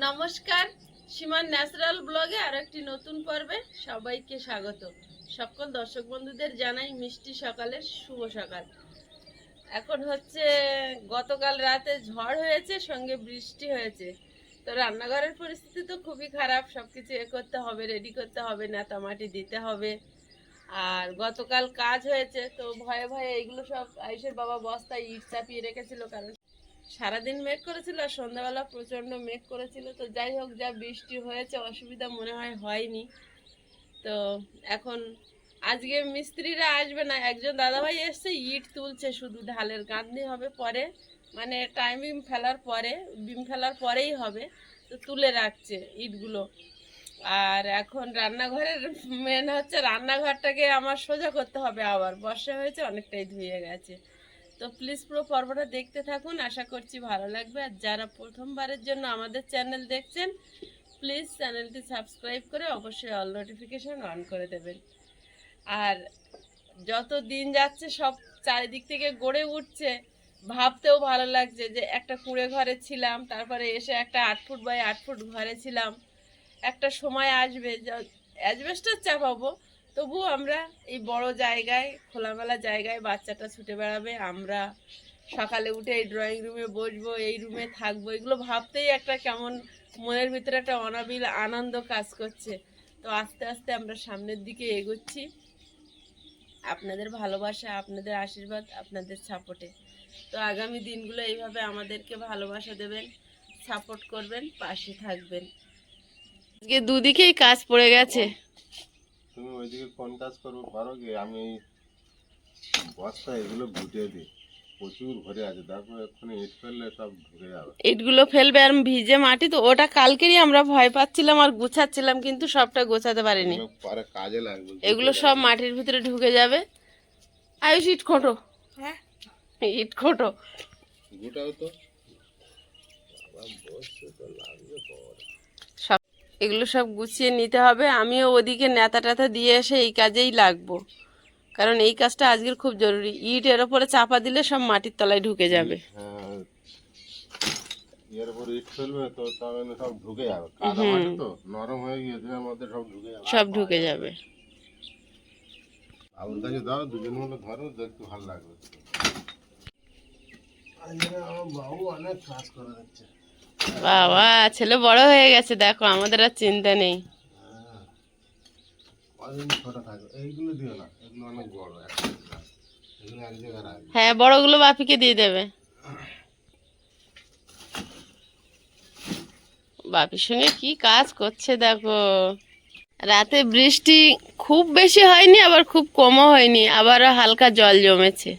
নমস্কার, সীমার ন্যাচারাল ব্লগে আর একটি নতুন পর্বে সবাইকে স্বাগত। সকল দর্শক বন্ধুদের জানাই মিষ্টি সকালের শুভ সকাল। এখন হচ্ছে গতকাল রাতে ঝড় হয়েছে, সঙ্গে বৃষ্টি হয়েছে। তো রান্নাঘরের পরিস্থিতি তো খুবই খারাপ, সবকিছু করতে হবে, রেডি করতে হবে, নেতা মাটি দিতে হবে। আর গতকাল কাজ হয়েছে, তো ভয়ে ভয়ে এইগুলো সব আয়ুষের বাবা বস্তায় ইট চাপিয়ে রেখেছিল, কারণ সারাদিন মেঘ করেছিল আর সন্ধ্যাবেলা প্রচণ্ড মেঘ করেছিল। তো যাই হোক, যা বৃষ্টি হয়েছে অসুবিধা মনে হয় হয়নি। তো এখন আজকে মিস্ত্রিরা আসবে না, একজন দাদাভাই এসছে, ইট তুলছে, শুধু ঢালের গাঁথনি হবে পরে, মানে বিম ফেলার পরে, বিম ফেলার পরেই হবে। তো তুলে রাখছে ইটগুলো। আর এখন রান্নাঘরের মেন হচ্ছে রান্নাঘরটাকে আমার সোজা করতে হবে, আবার বর্ষা হয়েছে, অনেকটাই ধুয়ে গেছে। তো প্লিজ পুরো পর্বটা দেখতে থাকুন, আশা করছি ভালো লাগবে। আর যারা প্রথমবারের জন্য আমাদের চ্যানেল দেখছেন, প্লিজ চ্যানেলটি সাবস্ক্রাইব করে অবশ্যই অল নোটিফিকেশন অন করে দেবেন। আর যত দিন যাচ্ছে সব চারিদিক থেকে গড়ে উঠছে, ভাবতেও ভালো লাগছে যে একটা কুঁড়ে ঘরে ছিলাম, তারপরে এসে একটা 8 ফুট বাই 8 ফুট ঘরে ছিলাম। একটা সময় আসবে অ্যাজবেস্টার চাপাবো, তবুও আমরা এই বড় জায়গায়, খোলামেলা জায়গায় বাচ্চাটা ছুটে বেড়াবে, আমরা সকালে উঠে এই ড্রয়িং রুমে বসবো, এই রুমে থাকবো, এগুলো ভাবতেই একটা কেমন মনের ভিতরে একটা অনাবিল আনন্দ কাজ করছে। তো আস্তে আস্তে আমরা সামনের দিকে এগোচ্ছি, আপনাদের ভালোবাসা, আপনাদের আশীর্বাদ, আপনাদের সাপোর্টে। তো আগামী দিনগুলো এইভাবে আমাদেরকে ভালোবাসা দেবেন, সাপোর্ট করবেন, পাশে থাকবেন। আজকে দুদিকেই কাজ পড়ে গেছে। তুমি ওইদিকে কোন কাজ করবো পারো কি? আমি বস্তা এগুলো গুটিয়ে দিই, প্রচুর ভরে আছে, দেখো এক্ষুনি ইট ফেললে সব ঢুকে যাবে। ইটগুলো ফেলবে আর ভিজে মাটি, তো ওটা কালকেরই আমরা ভয় পাচ্ছিলাম আর গুছাচ্ছিলাম, কিন্তু সবটা গোছাতে পারিনি। পরে কাজে লাগবে, এগুলো সব মাটির ভিতরে ঢুকে যাবে। আয়ুষ ইট খোঁটো, হ্যাঁ ইট খোঁটো, গোটাও তো সব এগুলো সব গুছিয়ে নিতে হবে। আমিও ওদিকে নেতা টেতা দিয়ে এসে এই কাজেই লাগবো, কারণ এই কাজটা আজকের খুব জরুরি। ইট এর ওপরে চাপা দিলে সব মাটির তলায় ঢুকে যাবে। হ্যাঁ, এর উপর ইট ফেলবে তো তাহলে সব ঢুকে যাবে, কাদা মাটি তো নরম হয়ে গিয়েছে, এর মধ্যে সব ঢুকে যাবে, সব ঢুকে যাবে। আগুন কাছে দাও, দুজন মিলে ধরো, দেখতে ভালো লাগবে। আমার বাবু অনেক কাজ করে দিচ্ছে। বাবা, ছেলে বড় হয়ে গেছে, দেখো আমাদের আর চিন্তা নেই। ছোট থাকবে, এইগুলো দিও না, এগুলো অনেক বড়, এগুলো এক জায়গায় রাখবে। হ্যাঁ, বড়গুলো বাপিকে দিয়ে দেবে। বাপির সঙ্গে কি কাজ করছে দেখো। রাতে বৃষ্টি খুব বেশি হয়নি, আবার খুব কমও হয়নি, আবারও হালকা জল জমেছে।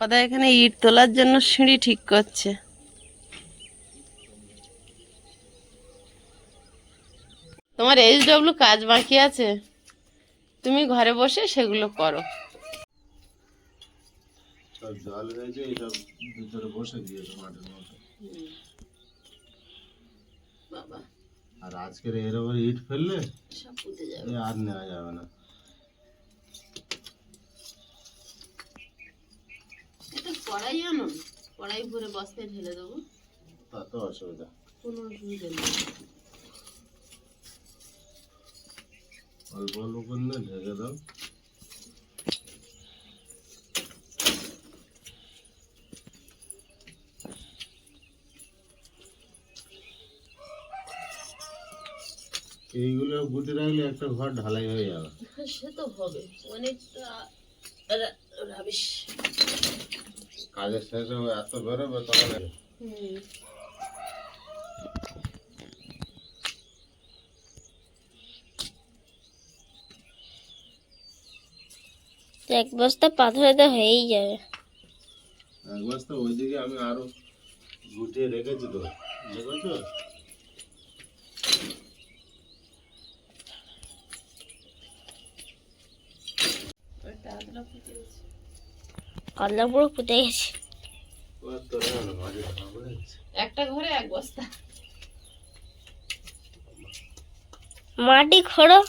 পাপাদা এখানে ইট তোলার জন্য সিঁড়ি ঠিক করছে। তোমার এইচডব্লিউ কাজ বাকি আছে, তুমি ঘরে বসে সেগুলো করো। জল হয়েছে, এইসব ভিতরে বসে দিয়েছে মাটির মধ্যে। বাবা, আর আজকের এর উপর ইট ফেললে সব পুঁতে যাবে, আর নেওয়া যাবে না। এটা কড়াই আনো, কড়াই ভরে বস্তায় ঢেলে দেবো, তা তো অসুবিধা, কোনো অসুবিধা নেই। অল্প অল্প করে ঢেকে দাও। এইগুলো গুটি রাখলে একটা ঘর ঢালাই হয়ে যাবে। সে তো হবে, অনেকটা রাবিশ। কাজের শেষে এত বেরোবে তখন। এক বস্তা পাথরে তো হয়েই যাবে। এক বস্তা ওইদিকে আমি আরো গুটিয়ে রেখেছি, তো দেখেছো? কাল্লা পুরো ফুটে গেছে। একটা ঘরে এক বস্তা মাটি খোঁড়ো।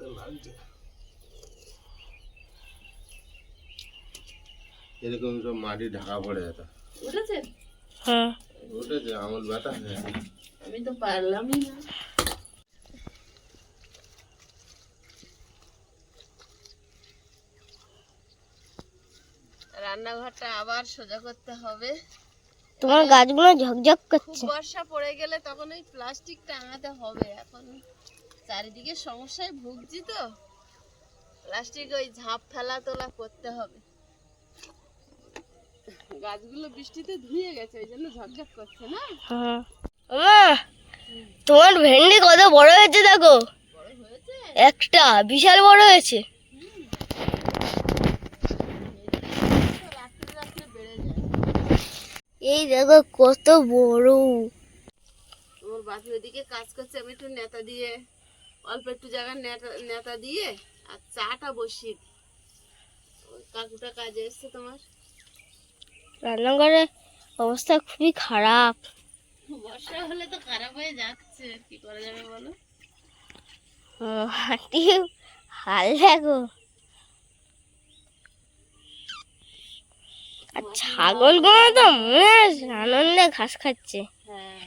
হাতে লাগছে। এরকম সব মাটি ঢাকা পড়ে যেত। উঠেছে? হ্যাঁ। উঠেছে, আঙুল ব্যথা হয়ে গেছে। আমি তো পারলামই না। রান্নাঘরটা আবার সোজা করতে হবে। তোমার গাছগুলো ঝকঝক খুব করছে। বর্ষা পড়ে গেলে তখন ওই প্লাস্টিক টাঙাতে হবে। এখন চারিদিকে সমস্যায় ভুগছি তো, প্লাস্টিক ওই ঝাঁপ ফেলা তোলা করতে হবে। গাছগুলো বৃষ্টিতে ধুয়ে গেছে, ওই জন্য ঝকঝক করছে না? হ্যাঁ। মা, তোমার ভেন্ডি কত বড় হয়েছে দেখো। বড় হয়েছে? একটা বিশাল বড় হয়েছে। রাত্রে রাত্রে বেড়ে যায়। এই দেখো কত বড়। ওর বাপি ওদিকে কাজ করছে, আমি একটু নেতা দিয়ে, অল্প একটু জায়গায় নেতা দিয়ে আর চাটা বসিয়ে দিই। ওই কাকুটা কাজে এসছে তোমার। রান্নাঘরে অবস্থা খুবই খারাপ। বর্ষা হলে তো খারাপ হয়ে যাচ্ছে, কি করা যাবে বলো? মাটি হাল দেখো। আর ছাগলগুলো তো বেশ আনন্দে ঘাস খাচ্ছে। হ্যাঁ,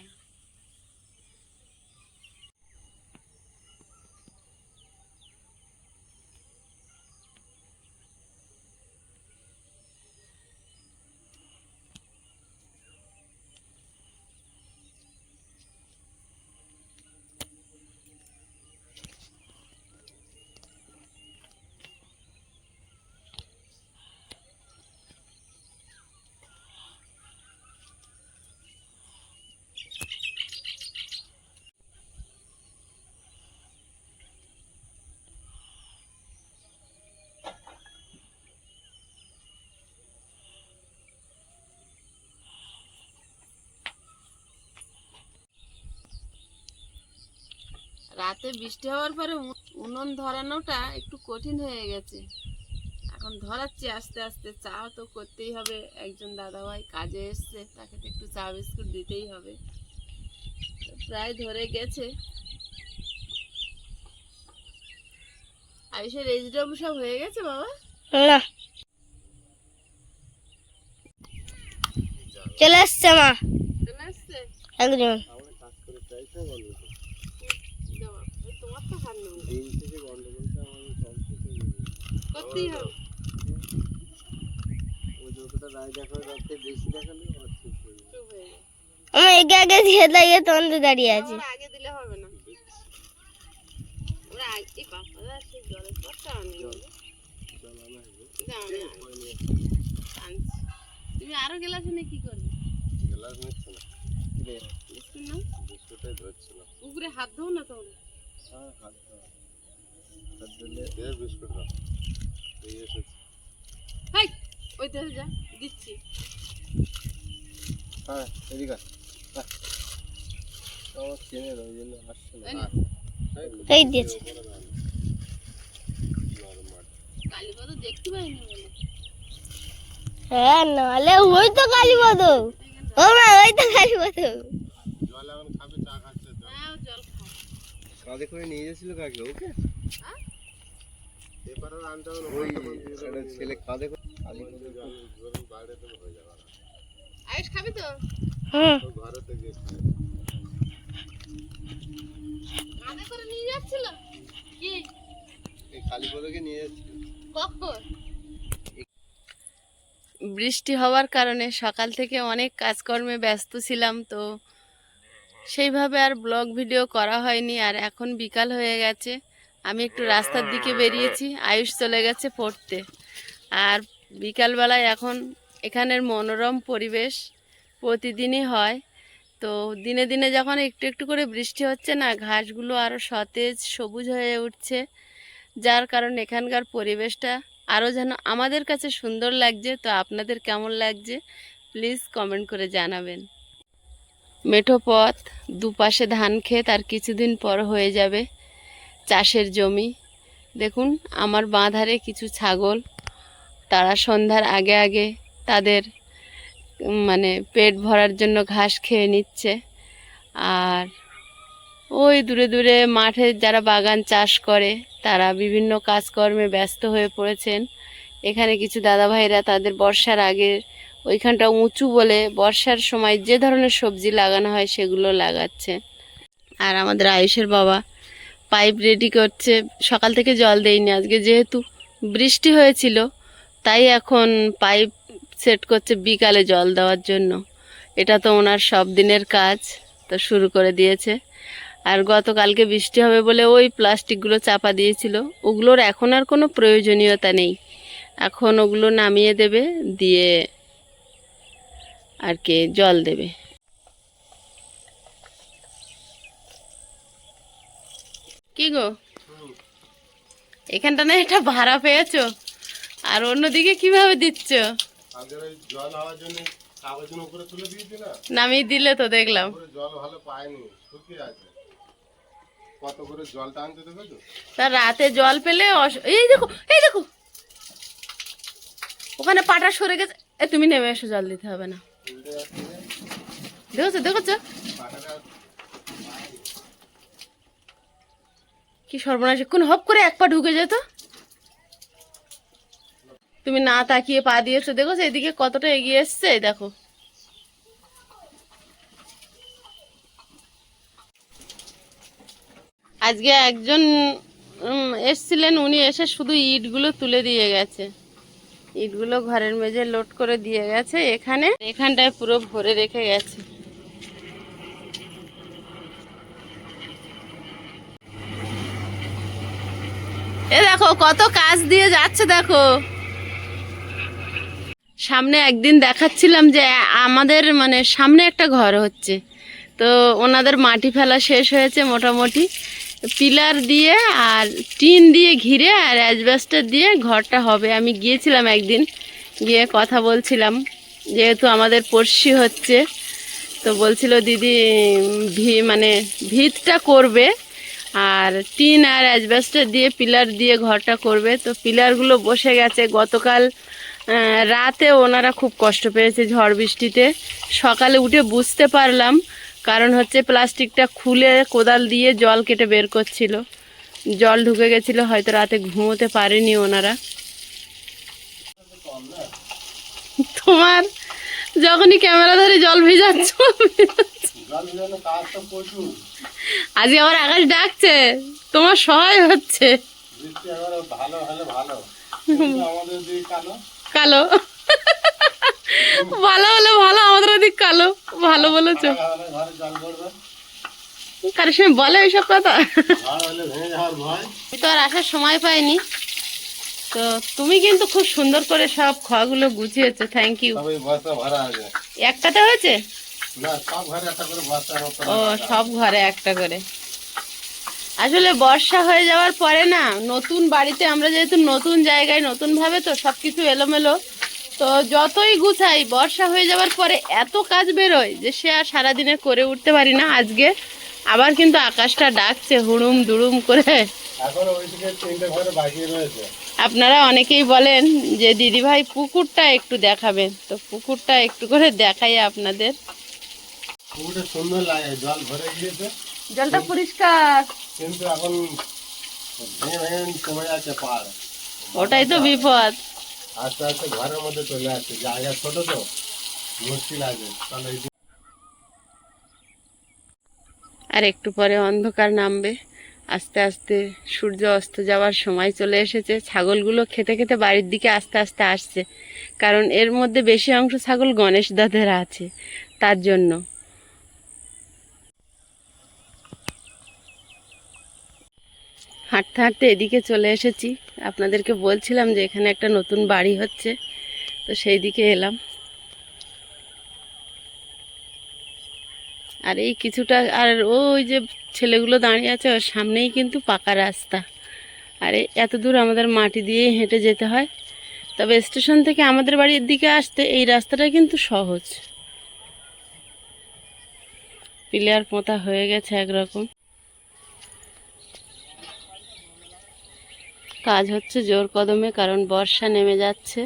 রাতে বৃষ্টি হওয়ার পরে উনুন ধরানোটা একটু কঠিন হয়ে গেছে। এখন ধরাচ্ছি আস্তে আস্তে। চা তো করতেই হবে, একজন দাদাভাই কাজে এসছে, তাকে তো একটু চা বিস্কুট দিতেই হবে। তো প্রায় ধরে গেছে। আয়ুষের রেজিডাবু সব হয়ে গেছে বাবা? না, চলে আসছে মা চলে আসছে একজন। আমার কাজ করে চাইছে বলো তো। দেওয়া। ওই তোমার তো হার নেই, দিন থেকে গন্ডগোলটা আমাদের কমপ্লিট হয়ে গেছে। করতেই হবে। ওই যতটা রায় দেখার রাখতে বেশি দেখালে আমার ঠিক হয়ে যাবে। চুপ হয়ে যাও। আমি একে আগে দিয়ে দাঁড়িয়ে তোমাদের দাঁড়িয়ে আছি। আবার আগে দিলে হবে না। ওরা আগে বাপারা সেই জলের পরটা আনি জল আনা হলো। আনছি। তুমি আরো গেলাসে নিয়ে কি করবে? গ্লাস নিচ্ছে না। বিস্কুট নাও। বিস্কুটে ধরছিল। পুকুরে হাত ধোও না তোমরা। হ্যাঁ, হাত ধুলে বিস্কুট দাও। এই এসেছে। হাই, ওই ধরে যা, দিচ্ছি। হ্যাঁ, এদিকে আয়। আমার চেনে না, ওই জন্য আসছে না। এই নে। এই দিয়েছে। কালীপদ দেখতে পাইনি বলে। হ্যাঁ, নাহলে ওই তো কালীপদ। ও মা, ওই তো কালীপদ। জল এখন খাবে, চা খাচ্ছে তো। হ্যাঁ, ও জল খায়। কাঁধে করে নিয়ে যাচ্ছিল কাকে ওকে? হ্যাঁ? এবারে আনতে হবে। ওই একটা ছেলে কাঁধে করে ধরুন বাইরে তো হয়ে যাবে না। আয়ুষ খাবি তো? হুম। তো ঘরে তো গিয়ে খায়। কাঁধে করে নিয়ে যাচ্ছিল কি? এই কালীপদকে নিয়ে যাচ্ছিল। কখন? বৃষ্টি হওয়ার কারণে সকাল থেকে অনেক কাজকর্মে ব্যস্ত ছিলাম, তো সেইভাবে আর ব্লগ ভিডিও করা হয়নি। আর এখন বিকাল হয়ে গেছে, আমি একটু রাস্তার দিকে বেরিয়েছি, আয়ুষ চলে গেছে পড়তে। আর বিকালবেলায় এখন এখানের মনোরম পরিবেশ প্রতিদিনই হয়। তো দিনে দিনে যখন একটু একটু করে বৃষ্টি হচ্ছে না, ঘাসগুলো আরও সতেজ সবুজ হয়ে উঠছে, যার কারণে এখানকার পরিবেশটা আরও যেন আমাদের কাছে সুন্দর লাগছে। তো আপনাদের কেমন লাগছে প্লিজ কমেন্ট করে জানাবেন। মেঠো পথ, দুপাশে ধান ক্ষেত, আর কিছুদিন পর হয়ে যাবে চাষের জমি। দেখুন আমার বাঁ ধারে কিছু ছাগল, তারা সন্ধ্যার আগে আগে তাদের মানে পেট ভরার জন্য ঘাস খেয়ে নিচ্ছে। আর ওই দূরে দূরে মাঠে যারা বাগান চাষ করে তারা বিভিন্ন কাজকর্মে ব্যস্ত হয়ে পড়েছেন। এখানে কিছু দাদাভাইরা তাদের বর্ষার আগে ওইখানটা উঁচু বলে বর্ষার সময় যে ধরনের সবজি লাগানো হয় সেগুলো লাগাচ্ছে। আর আমাদের আয়ুষের বাবা পাইপ রেডি করছে। সকাল থেকে জল দেয়নি আজকে, যেহেতু বৃষ্টি হয়েছিল তাই এখন পাইপ সেট করছে বিকালে জল দেওয়ার জন্য। এটা তো ওনার সব দিনের কাজ, তো শুরু করে দিয়েছে। আর গতকালকে বৃষ্টি হবে বলে ওই প্লাস্টিকগুলো চাপা দিয়েছিল, ওগুলোর এখন আর কোনো প্রয়োজনীয়তা নেই। এখন ওগুলো নামিয়ে দেবে, দিয়ে আর কি জল দেবে। কি গো, এখানটা না এটা ভাড়া পেয়েছো, আর অন্যদিকে কিভাবে দিচ্ছ? আগের ওই জল হওয়ার জন্য কাগজের উপরে তুলে দিয়েছি না, নামিয়ে দিলে তো দেখলাম। উপরে জল ভালো পায়নি, শুকিয়ে আছে। কত করে জল টানতে দেবে তো? তা রাতে জল পেলে এই দেখো, এই দেখো ওখানে পাটা সরে গেছে। তুমি নেমে এসো, জল দিতে হবে না। উল্টে যাচ্ছে যে, দেখেছো দেখেছো পাটাটা কি সর্বনাশ, কোন হপ করে এক পা ঢুকে যেত। তুমি না তাকিয়ে পা দিয়েছো, দেখো এদিকে কতটা এগিয়ে এসছে, দেখো। আজকে একজন এসছিলেন, উনি এসে শুধু ইটগুলো তুলে দিয়ে গেছে। ইটগুলো ঘরের মেঝে লোড করে দিয়ে গেছে, এখানটায় পুরো ভরে রেখে গেছে। এ দেখো কত কাজ দিয়ে যাচ্ছে, দেখো। সামনে একদিন দেখাচ্ছিলাম যে আমাদের মানে সামনে একটা ঘর হচ্ছে, তো ওনাদের মাটি ফেলা শেষ হয়েছে মোটামুটি। পিলার দিয়ে আর টিন দিয়ে ঘিরে আর অ্যাজবেস্টার দিয়ে ঘরটা হবে। আমি গিয়েছিলাম একদিন, গিয়ে কথা বলছিলাম, যেহেতু আমাদের পড়শি হচ্ছে, তো বলছিল দিদি মানে ভিতটা করবে আর টিন আর অ্যাজবেস্টার দিয়ে পিলার দিয়ে ঘরটা করবে। তো পিলারগুলো বসে গেছে। গতকাল রাতে ওনারা খুব কষ্ট পেয়েছে ঝড় বৃষ্টিতে। সকালে উঠে বুঝতে পারলাম, কারণ হচ্ছে প্লাস্টিকটা খুলে কোদাল দিয়ে জল কেটে বের করছিল, জল ঢুকে গেছিলো, হয়তো রাতে ঘুমোতে পারেনি ওনারা। তোমার যখনই ক্যামেরা ধরে জল ভিজাচ্ছ, আজকে আবার আকাশ ডাকছে, তোমার সহায় হচ্ছে। কালো ভালো হলে ভালো, আমাদের ওদিক কালো। ভালো বলেছো, কারোর সময় বলে এইসব কথা। আমি তো আর আসার সময় পাইনি, তো তুমি কিন্তু খুব সুন্দর করে সব খাওয়াগুলো গুছিয়েছো, থ্যাংক ইউ। একটাতে হয়েছে? ও, সব ঘরে একটা করে। আসলে বর্ষা হয়ে যাওয়ার পরে না, নতুন বাড়িতে আমরা যেহেতু নতুন জায়গায় নতুন ভাবে, তো সবকিছু এলোমেলো, তো যতই গুছাই বর্ষা হয়ে যাওয়ার পরে এত কাজ বেরোয় যে সে আর সারাদিনে করে উঠতে পারি না। আজকে আবার কিন্তু আকাশটা ডাকছে হুড়ুম দুড়ুম করে। আপনারা অনেকেই বলেন যে দিদি ভাই পুকুরটা একটু দেখাবেন, তো পুকুরটা একটু করে দেখাই আপনাদের। সুন্দর লাগে, জল ভরে গিয়েছে, জলটা পরিষ্কার, কিন্তু এখন ভেঙে ভেঙে কমে যাচ্ছে পাড়। ওটাই তো বিপদ। আস্তে আস্তে ঘরের মধ্যে চলে আসছে, জায়গা ছোট তো মুশকিল আছে। তাহলে আর একটু পরে অন্ধকার নামবে, আস্তে আস্তে সূর্য অস্ত যাওয়ার সময় চলে এসেছে। ছাগলগুলো খেতে খেতে বাড়ির দিকে আস্তে আস্তে আসছে, কারণ এর মধ্যে বেশি অংশ ছাগল গণেশ দাদের আছে, তার জন্য। হাঁটতে হাঁটতে এদিকে চলে এসেছি। আপনাদেরকে বলছিলাম যে এখানে একটা নতুন বাড়ি হচ্ছে, তো সেই দিকে এলাম। আর এই কিছুটা, আর ওই যে ছেলেগুলো দাঁড়িয়ে আছে ওর সামনেই কিন্তু পাকা রাস্তা। আর এত দূর আমাদের মাটি দিয়েই হেঁটে যেতে হয়। তবে স্টেশন থেকে আমাদের বাড়ির দিকে আসতে এই রাস্তাটা কিন্তু সহজ। পিলার পোঁতা হয়ে গেছে একরকম, কাজ হচ্ছে জোর কদমে, কারণ বর্ষা নেমে যাচ্ছে।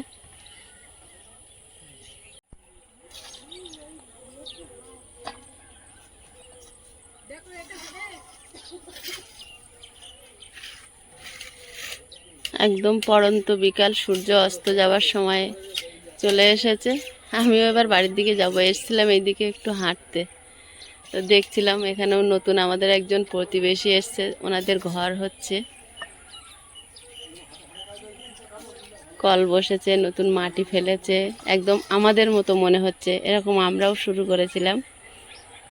একদম পড়ন্ত বিকাল, সূর্য অস্ত যাওয়ার সময় চলে এসেছে। আমিও এবার বাড়ির দিকে যাব, এসেছিলাম এইদিকে একটু হাঁটতে। তো দেখছিলাম এখানেও নতুন আমাদের একজন প্রতিবেশী এসছে, ওনাদের ঘর হচ্ছে, কল বসেছে, নতুন মাটি ফেলেছে, একদম আমাদের মতো মনে হচ্ছে, এরকম আমরাও শুরু করেছিলাম।